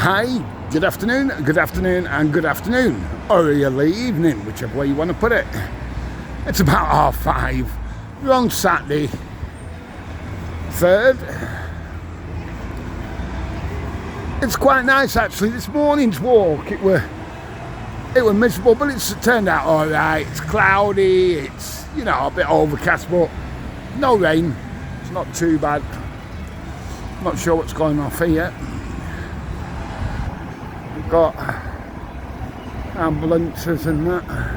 Hi, good afternoon, and good afternoon, or early evening, whichever way you want to put it. It's about 5:30. We're on Saturday, 3rd. It's quite nice actually. This morning's walk, it were miserable, but it's turned out all right. It's cloudy, it's a bit overcast, but no rain. It's not too bad. Not sure what's going on here yet. We've got ambulances and that. Not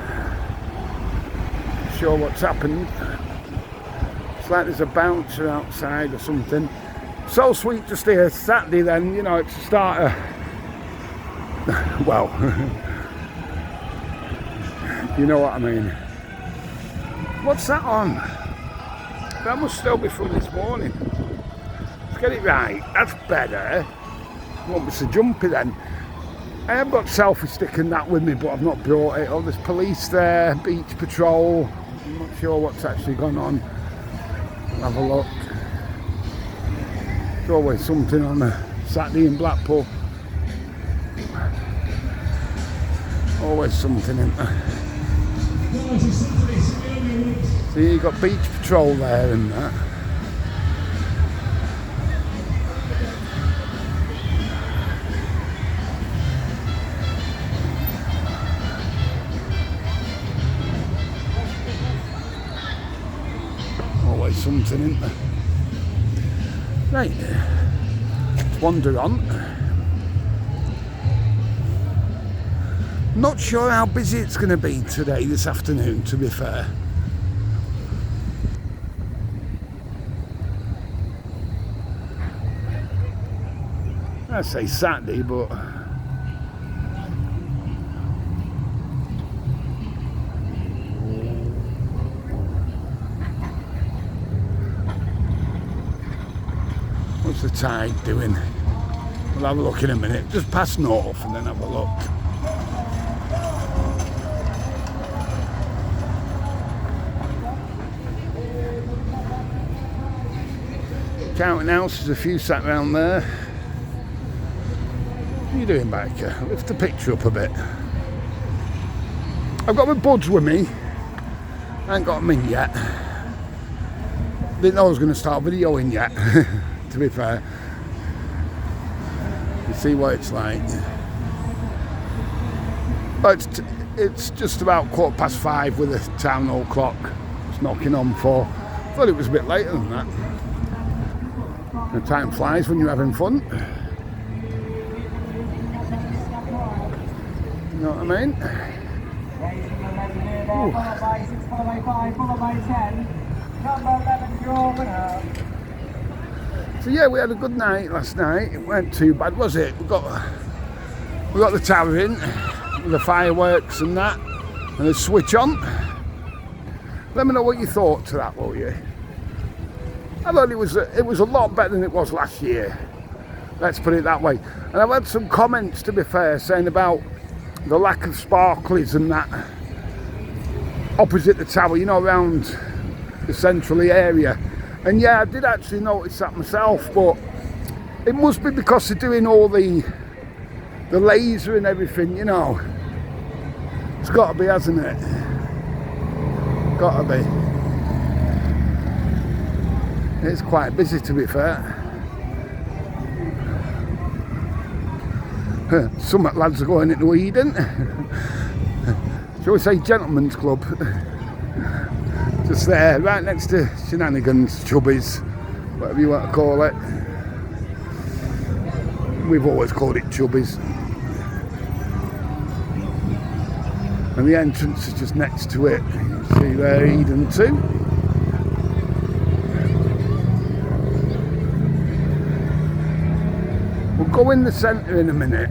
sure what's happened. It's like there's a bouncer outside or something. So sweet to stay Saturday then, it's the start of, well, you know what I mean. What's that on? That must still be from this morning. Let's get it right. That's better. Won't be so jumpy then. I have got selfie stick and that with me, but I've not brought it. Oh, there's police there, beach patrol. I'm not sure what's actually gone on. I'll have a look. There's always something on a Saturday in Blackpool. Always something, isn't there? See, you've got beach patrol there and that. Always something, isn't there? Right, let's wander on. Not sure how busy it's going to be today, this afternoon, to be fair. I say Saturday, but what's the tide doing? We'll have a look in a minute. Just past north and then have a look. Counting houses, a few sat around there. What are you doing, biker? Lift the picture up a bit. I've got my buds with me. I ain't got them in yet. Didn't know I was going to start videoing yet, to be fair. You see what it's like. But it's just about 5:15 with the town hall clock. It's knocking on 4. Thought it was a bit later than that. The time flies when you're having fun. You know what I mean? So yeah, we had a good night last night. It weren't too bad, was it? We got the tower in with the fireworks and that, and the switch on. Let me know what you thought to that, will you? I thought it was a lot better than it was last year. Let's put it that way. And I've had some comments, to be fair, saying about the lack of sparklers and that opposite the tower, around the central area. And yeah, I did actually notice that myself, but it must be because they're doing all the laser and everything, It's got to be, hasn't it? Got to be. It's quite busy, to be fair. Some lads are going into Eden. Shall we say gentlemen's club? Just there, right next to Shenanigans, Chubbies, whatever you want to call it. We've always called it Chubbies. And the entrance is just next to it. You see there, Eden 2. We'll go in the centre in a minute.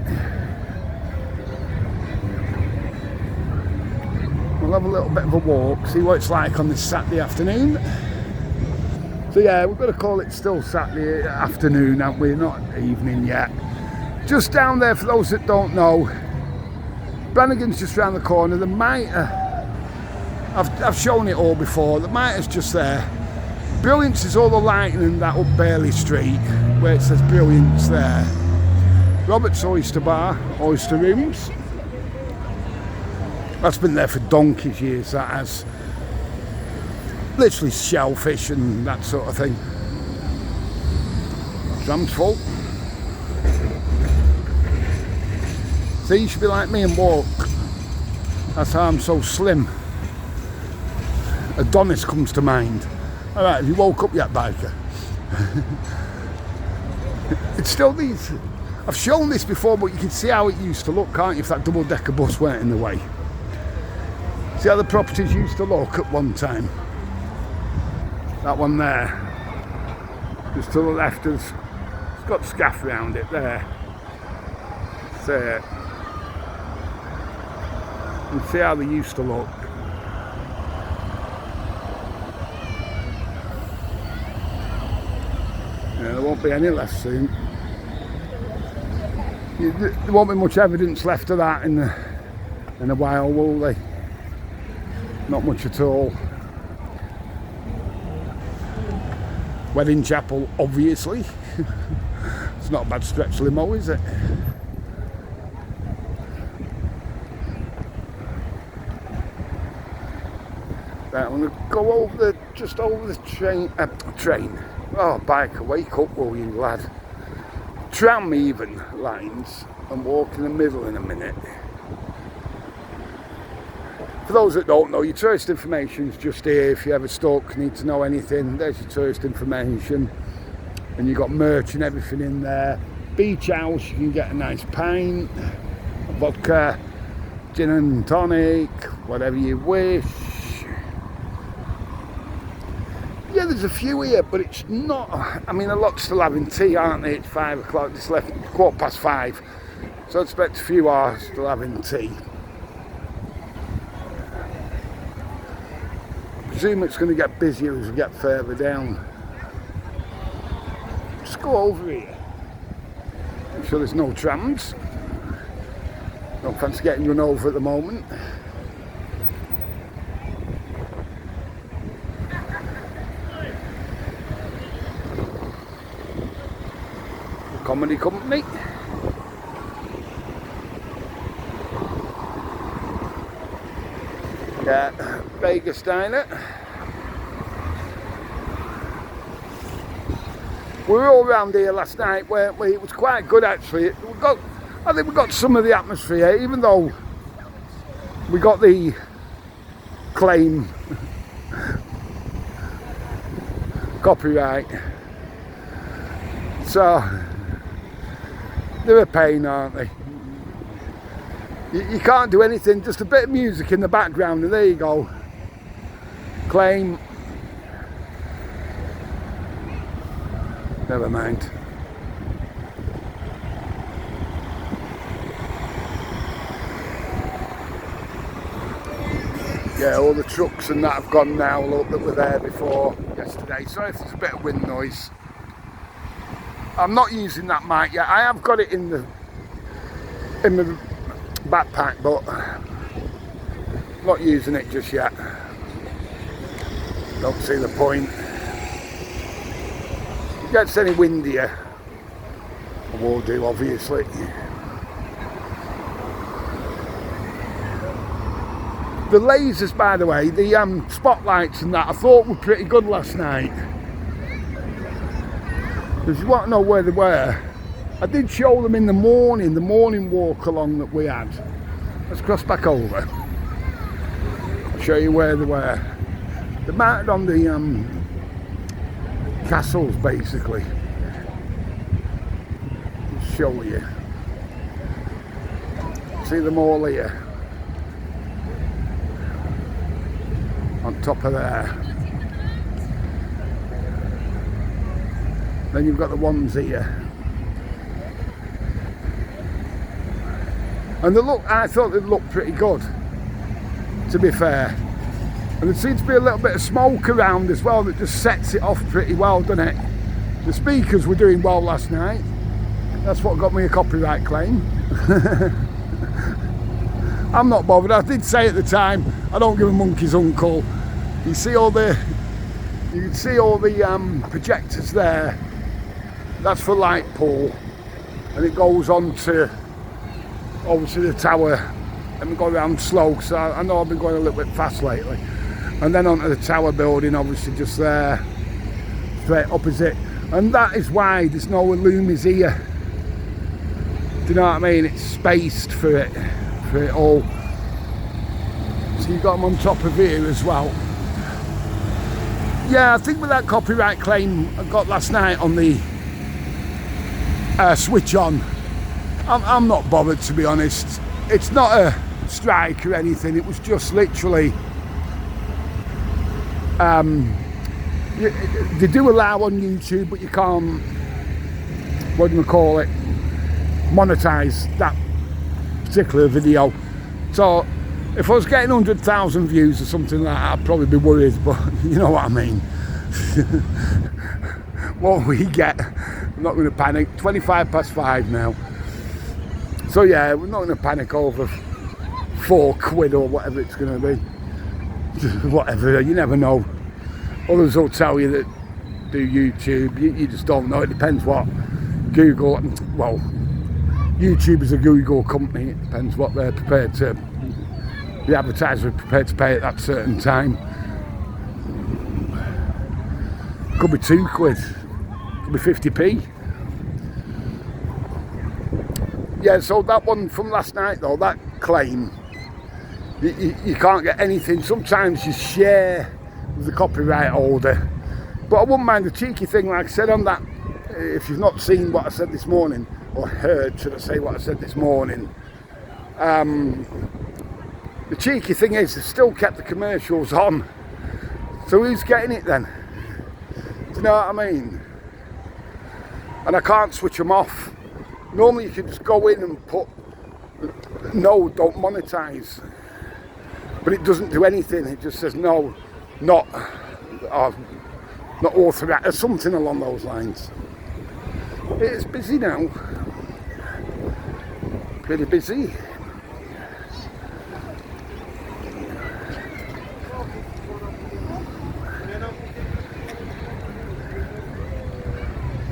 We'll have a little bit of a walk, see what it's like on this Saturday afternoon. So yeah, we've got to call it still Saturday afternoon, haven't we? Not evening yet. Just down there, for those that don't know, Brannigan's just round the corner. The Mitre, I've shown it all before. The Mitre's just there. Brilliance is all the lighting in that up Bailey Street, where it says Brilliance there. Robert's Oyster Bar, oyster rooms. That's been there for donkey's years, that has. Literally shellfish and that sort of thing. Tram's full. So you should be like me and walk. That's how I'm so slim. Adonis comes to mind. Alright, have you woke up yet, biker? It's still these. I've shown this before, but you can see how it used to look, can't you, if that double-decker bus weren't in the way. See how the properties used to look at one time? That one there. Just to the left, it's got scaff around it there. So, and see how they used to look. Yeah, there won't be any left soon. There won't be much evidence left of that in a while, will they? Not much at all. Wedding chapel, obviously. It's not a bad stretch limo, is it? Right, I'm going to go over just over the train. Oh, biker, wake up, will you, lad? Tram even lines, and walk in the middle in a minute. For those that don't know, your tourist information is just here. If you're ever stuck, need to know anything, there's your tourist information. And you've got merch and everything in there. Beach house, you can get a nice pint, vodka, gin and tonic, whatever you wish. Yeah, there's a few here, but it's not. I mean, a lot's still having tea, aren't they? It's 5 o'clock, it's left 5:15. So I expect a few are still having tea. I presume it's going to get busier as we get further down. Just go over here. Make sure there's no trams. No fancy getting run over at the moment. Comedy company. Yeah, Vegas diner. We were all around here last night, weren't we? It was quite good actually. I think we got some of the atmosphere, even though we got the claim copyright. So they're a pain, aren't they? You can't do anything, just a bit of music in the background and there you go. Claim. Never mind. Yeah, all the trucks and that have gone now, look, that were there before yesterday. Sorry if there's a bit of wind noise. I'm not using that mic yet. I have got it in the backpack, but not using it just yet. Don't see the point. If it gets any windier, I will do, obviously. The lasers, by the way, the spotlights and that, I thought were pretty good last night. Because you want to know where they were. I did show them in the morning walk along that we had. Let's cross back over. I'll show you where they were. They're mounted on the castles, basically. I'll show you. See them all here. On top of there. Then you've got the ones here. And I thought they looked pretty good, to be fair. And there seems to be a little bit of smoke around as well that just sets it off pretty well, doesn't it? The speakers were doing well last night. That's what got me a copyright claim. I'm not bothered. I did say at the time, I don't give a monkey's uncle. You can see all the projectors there. That's for Blackpool. and it goes on to obviously the tower, and we go around slow, because I know I've been going a little bit fast lately, and then onto the tower building, obviously just there, straight opposite, and that is why there's no Illumis here. Do you know what I mean? It's spaced for it all. So you've got them on top of here as well. Yeah, I think with that copyright claim I got last night on the switch on, I'm not bothered, to be honest. It's not a strike or anything, it was just literally they do allow on YouTube, but you can't, what do you call it, monetize that particular video. So if I was getting 100,000 views or something like that, I'd probably be worried, but you know what I mean. What we get, I'm not going to panic. 5:25 now. So yeah, we're not going to panic over £4 or whatever it's going to be. Whatever, you never know. Others will tell you that do YouTube, you just don't know. It depends what Google, well, YouTube is a Google company. It depends what they're prepared to, the advertiser is prepared to pay at that certain time. Could be £2, could be 50p. Yeah, so that one from last night though, that claim, you can't get anything. Sometimes you share with the copyright holder, but I wouldn't mind the cheeky thing, like I said on that, if you've not seen what I said this morning, or heard, should I say, what I said this morning, the cheeky thing is they've still kept the commercials on, so who's getting it then? Do you know what I mean? And I can't switch them off. Normally you can just go in and put no, don't monetize, but it doesn't do anything. It just says no, not authorized, or something along those lines. It's busy now, pretty busy.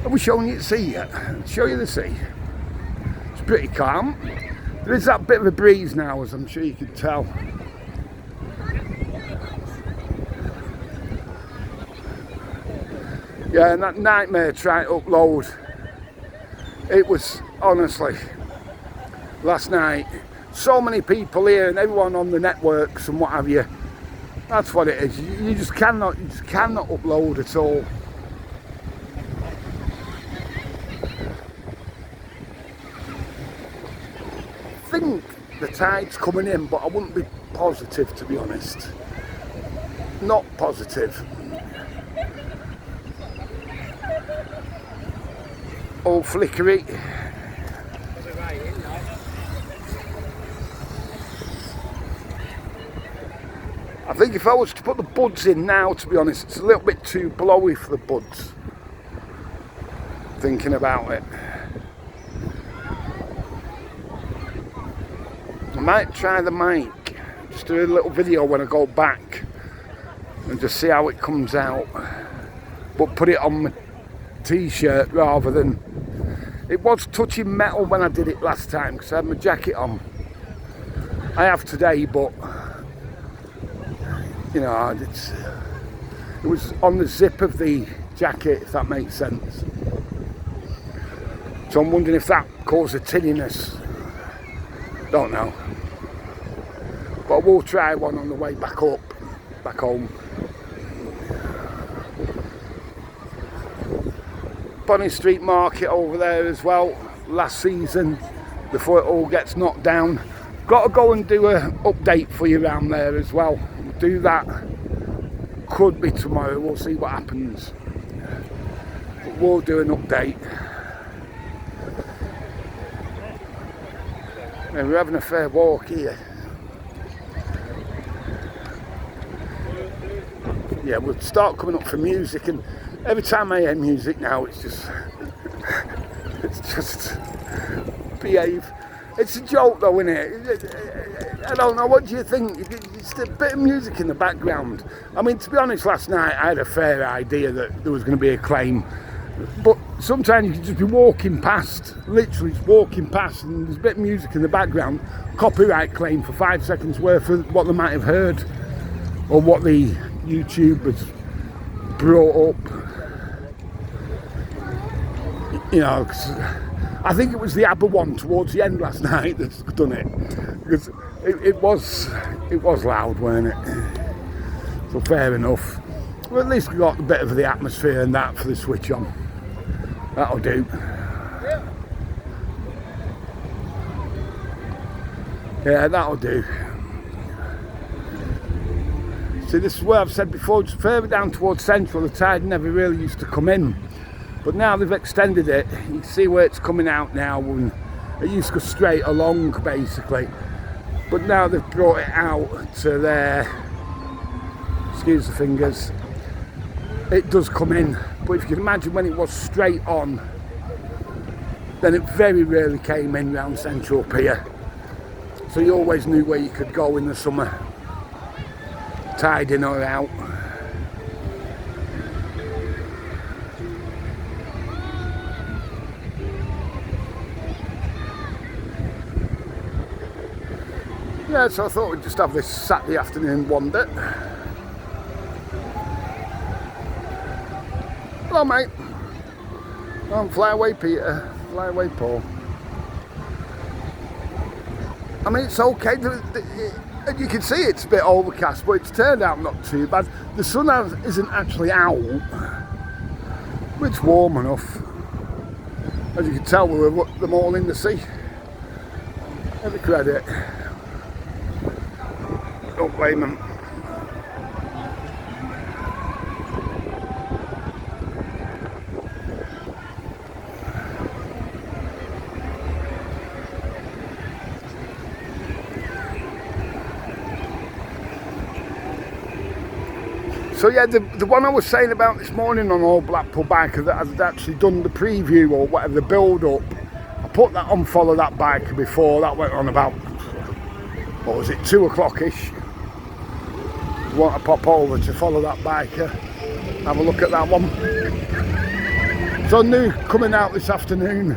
Have we shown you the sea yet? Show you the sea. It's pretty calm. There is that bit of a breeze now, as I'm sure you can tell. Yeah, and that nightmare trying to upload, it was, honestly, last night, so many people here and everyone on the networks and what have you. That's what it is. You just cannot upload at all. I think the tide's coming in, but I wouldn't be positive, to be honest. Not positive. All flickery. I think if I was to put the buds in now, to be honest, it's a little bit too blowy for the buds. Thinking about it. I might try the mic, just do a little video when I go back and just see how it comes out, but put it on my t-shirt rather than, it was touching metal when I did it last time because I had my jacket on. I have today, but you know, it was on the zip of the jacket, if that makes sense. So I'm wondering if that caused a tinniness. Don't know. But we'll try one on the way back home. Bonny Street Market over there as well, last season, before it all gets knocked down. Got to go and do an update for you around there as well. Do that. Could be tomorrow, we'll see what happens. But we'll do an update. And we're having a fair walk here. Yeah, we'll start coming up for music, and every time I hear music now, it's just behave. It's a joke though, isn't it? I don't know, what do you think? It's a bit of music in the background. I mean, to be honest, last night I had a fair idea that there was going to be a claim But sometimes you can just be walking past, literally just walking past, and there's a bit of music in the background, copyright claim for 5 seconds worth of what they might have heard, or what the YouTubers brought up. You know, 'cause I think it was the ABBA one towards the end last night that's done it, because it was loud, weren't it? So fair enough. Well, at least we got a bit of the atmosphere and that for the switch on. That'll do. Yeah, that'll do. See, this is where I've said before, just further down towards Central, the tide never really used to come in. But now they've extended it. You can see where it's coming out now, and it used to go straight along, basically. But now they've brought it out to there. Excuse the fingers. It does come in. But if you can imagine when it was straight on, then it very rarely came in round Central Pier. So you always knew where you could go in the summer, tide in or out. Yeah, so I thought we'd just have this Saturday afternoon wander. Hello, mate. Fly away, Peter. Fly away, Paul. I mean, it's okay. You can see it's a bit overcast, but it's turned out not too bad. The sun isn't actually out, but it's warm enough. As you can tell, we were them all in the sea. Every credit. Don't blame them. So yeah, the one I was saying about this morning on Old Blackpool Biker that I'd actually done the preview or whatever, the build up, I put that on Follow That Biker before. That went on about, what was it, 2 o'clock-ish. You want to pop over to Follow That Biker, have a look at that one. So new coming out this afternoon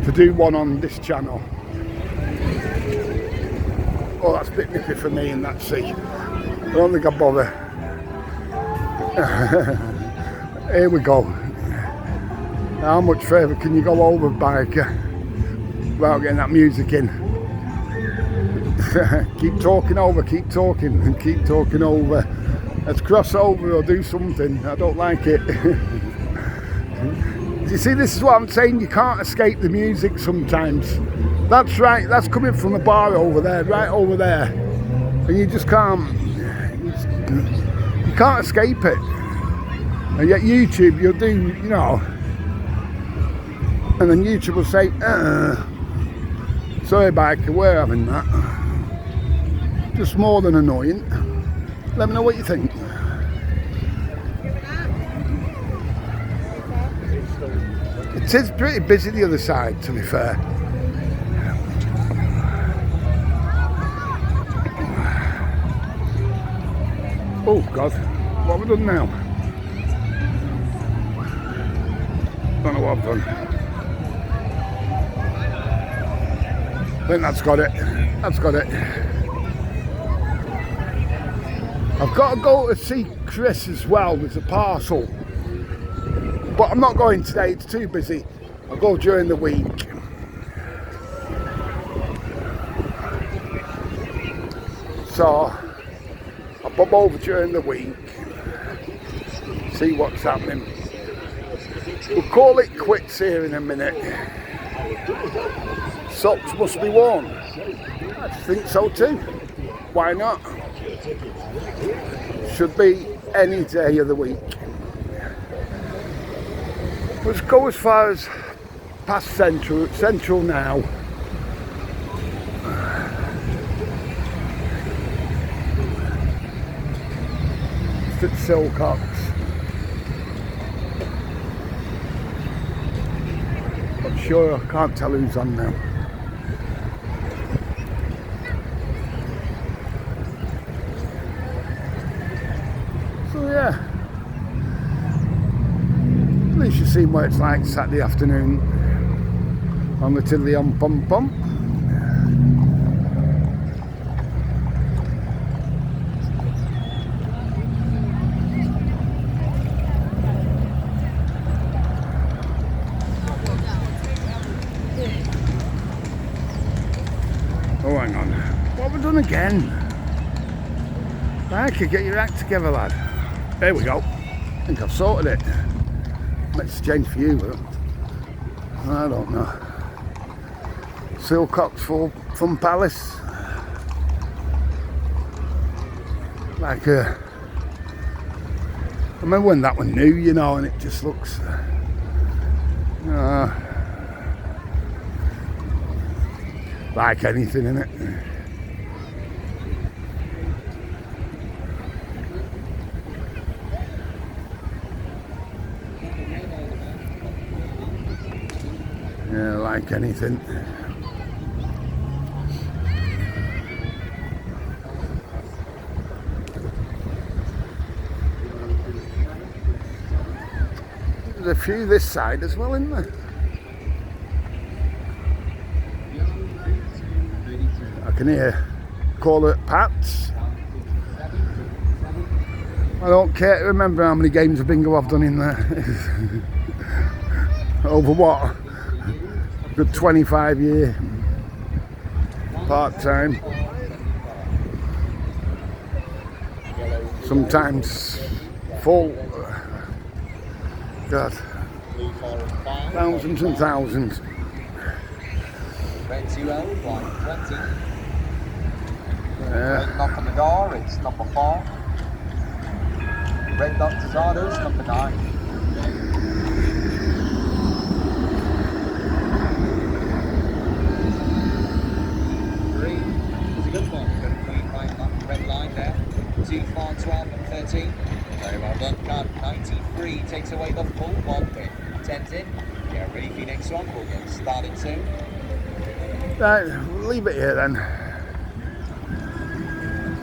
to do one on this channel. Oh, that's a bit nippy for me in that sea. I don't think I'll bother. Here we go. How much further can you go over, Biker, without getting that music in? Keep talking over, keep talking, and keep talking over. Let's cross over or do something. I don't like it. You see, this is what I'm saying. You can't escape the music sometimes. That's right. That's coming from the bar over there, right over there, and you just can't. You can't escape it. And yet YouTube, you'll do, you know, and then YouTube will say, sorry, Biker, we're having that. Just more than annoying. Let me know what you think. It is pretty busy the other side, to be fair. Oh God, what have we done now? Don't know what I've done. I think that's got it. That's got it. I've got to go to see Chris as well. There's a parcel. But I'm not going today, it's too busy. I'll go during the week. So I'll bob over during the week, see what's happening. We'll call it quits here in a minute. Socks must be worn. I think so too. Why not? Should be any day of the week. Let's go as far as past Central now. Just at Silcox. Not sure, I can't tell who's on now. So yeah. At least you seen what it's like Saturday afternoon on the Tiddly on Pom Pom. Oh, hang on. What have we done again? I could get your act together, lad. There we go. I think I've sorted it. Makes a change for you, but I don't know. Silcox for Fun Palace. Like I remember when that one new, you know, and it just looks like anything, innit? Yeah, like anything. There's a few this side as well, isn't there? I can hear call it Pats. I don't care to remember how many games of bingo I've done in there. Over what? Good 25-year part-time. Sometimes full. God. Thousands and thousands. Red 2L, line 20. Yeah. Red knock on the door, it's number 4. Red dot to Zardos, number 9. Red line there, 2, 4, 12 and 13. Very well done, card 93 takes away the full 1 win. 10's in, get ready for your next one, we'll get started soon. Right, we'll leave it here then.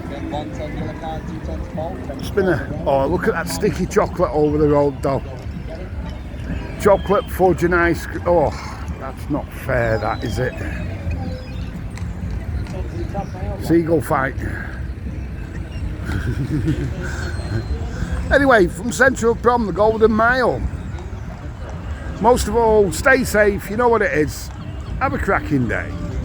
Then 110 yellow card, 210 small. Spinner. Oh, look at that sticky chocolate over the road though. Chocolate, fudge and ice cream. Oh, that's not fair, that is it? Seagull fight. Anyway, from Central Prom, the Golden Mile. Most of all, stay safe, you know what it is. Have a cracking day.